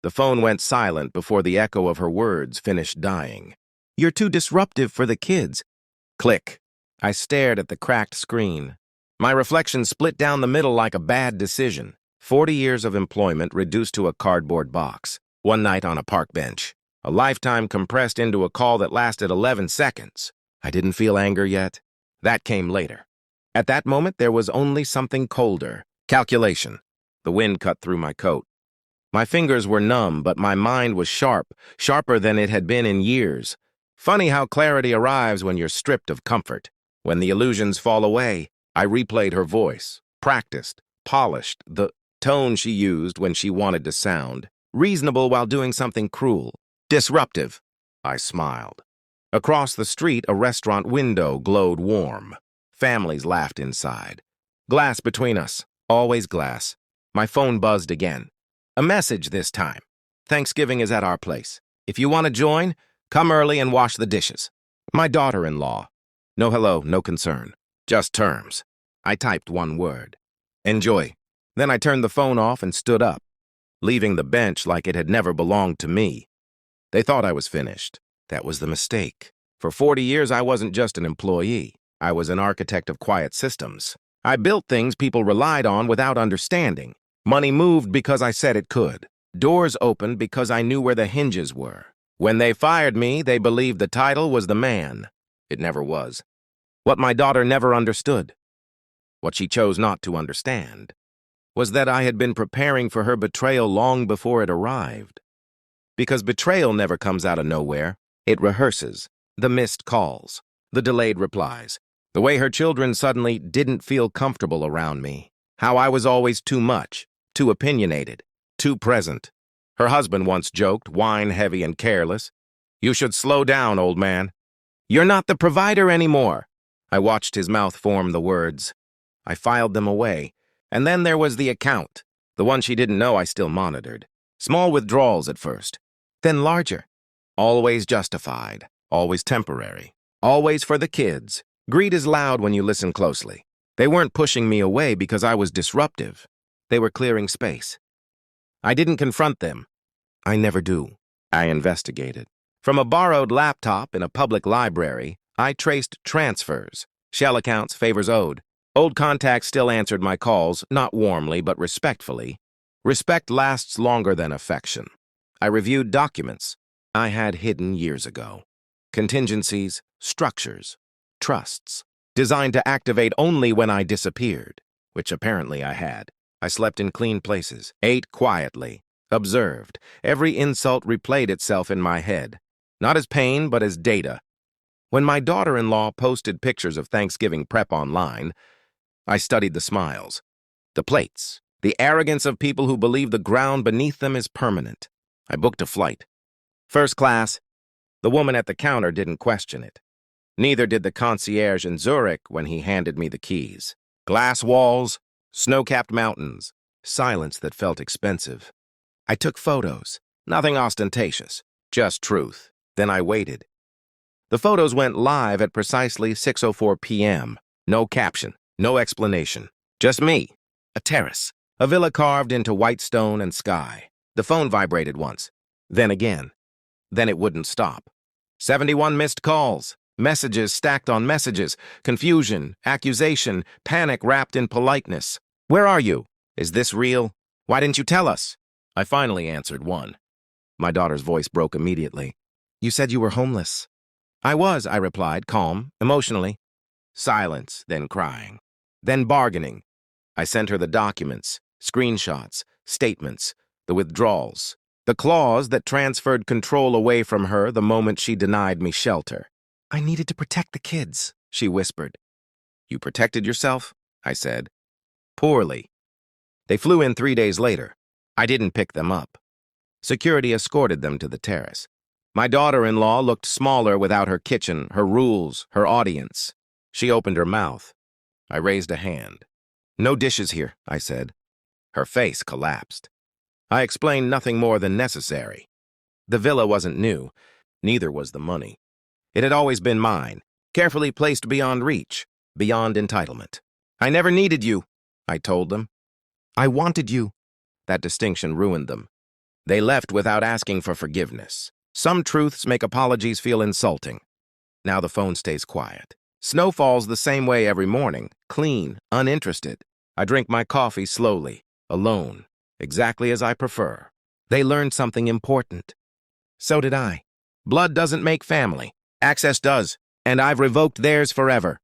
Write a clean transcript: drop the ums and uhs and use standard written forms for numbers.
The phone went silent before the echo of her words finished dying. "You're too disruptive for the kids." Click. I stared at the cracked screen. My reflection split down the middle like a bad decision. 40 years of employment reduced to a cardboard box. One night on a park bench. A lifetime compressed into a call that lasted 11 seconds. I didn't feel anger yet. That came later. At that moment, there was only something colder. Calculation. The wind cut through my coat. My fingers were numb, but my mind was sharp, sharper than it had been in years. Funny how clarity arrives when you're stripped of comfort. When the illusions fall away, I replayed her voice, practiced, polished, the tone she used when she wanted to sound. Reasonable while doing something cruel. Disruptive. I smiled. Across the street, a restaurant window glowed warm. Families laughed inside. Glass between us. Always glass. My phone buzzed again. A message this time. "Thanksgiving is at our place. If you want to join, come early and wash the dishes." My daughter-in-law. No hello, no concern. Just terms. I typed one word. "Enjoy." Then I turned the phone off and stood up, leaving the bench like it had never belonged to me. They thought I was finished. That was the mistake. For 40 years, I wasn't just an employee. I was an architect of quiet systems. I built things people relied on without understanding. Money moved because I said it could. Doors opened because I knew where the hinges were. When they fired me, they believed the title was the man. It never was. What my daughter never understood, what she chose not to understand, was that I had been preparing for her betrayal long before it arrived. Because betrayal never comes out of nowhere. It rehearses. The missed calls, the delayed replies, the way her children suddenly didn't feel comfortable around me, how I was always too much, too opinionated, too present. Her husband once joked, wine-heavy and careless, "You should slow down, old man. You're not the provider anymore." I watched his mouth form the words. I filed them away. And then there was the account, the one she didn't know I still monitored. Small withdrawals at first, then larger. Always justified, always temporary, always for the kids. Greed is loud when you listen closely. They weren't pushing me away because I was disruptive. They were clearing space. I didn't confront them. I never do. I investigated. From a borrowed laptop in a public library, I traced transfers, shell accounts, favors owed. Old contacts still answered my calls, not warmly, but respectfully. Respect lasts longer than affection. I reviewed documents I had hidden years ago. Contingencies, structures, trusts, designed to activate only when I disappeared, which apparently I had. I slept in clean places, ate quietly, observed. Every insult replayed itself in my head, not as pain, but as data. When my daughter-in-law posted pictures of Thanksgiving prep online, I studied the smiles, the plates, the arrogance of people who believe the ground beneath them is permanent. I booked a flight. First class. The woman at the counter didn't question it. Neither did the concierge in Zurich when he handed me the keys. Glass walls, snow-capped mountains, silence that felt expensive. I took photos, nothing ostentatious, just truth. Then I waited. The photos went live at precisely 6:04 p.m. No caption, no explanation. Just me. A terrace. A villa carved into white stone and sky. The phone vibrated once. Then again. Then it wouldn't stop. 71 missed calls. Messages stacked on messages. Confusion, accusation, panic wrapped in politeness. "Where are you? Is this real? Why didn't you tell us?" I finally answered one. My daughter's voice broke immediately. "You said you were homeless." "I was," I replied, calm, emotionally. Silence, then crying. Then bargaining. I sent her the documents, screenshots, statements, the withdrawals, the clause that transferred control away from her the moment she denied me shelter. "I needed to protect the kids," she whispered. "You protected yourself?" I said. "Poorly." They flew in 3 days later. I didn't pick them up. Security escorted them to the terrace. My daughter-in-law looked smaller without her kitchen, her rules, her audience. She opened her mouth. I raised a hand. "No dishes here," I said. Her face collapsed. I explained nothing more than necessary. The villa wasn't new, neither was the money. It had always been mine, carefully placed beyond reach, beyond entitlement. "I never needed you," I told them. "I wanted you." That distinction ruined them. They left without asking for forgiveness. Some truths make apologies feel insulting. Now the phone stays quiet. Snow falls the same way every morning, clean, uninterested. I drink my coffee slowly, alone, exactly as I prefer. They learned something important. So did I. Blood doesn't make family. Access does, and I've revoked theirs forever.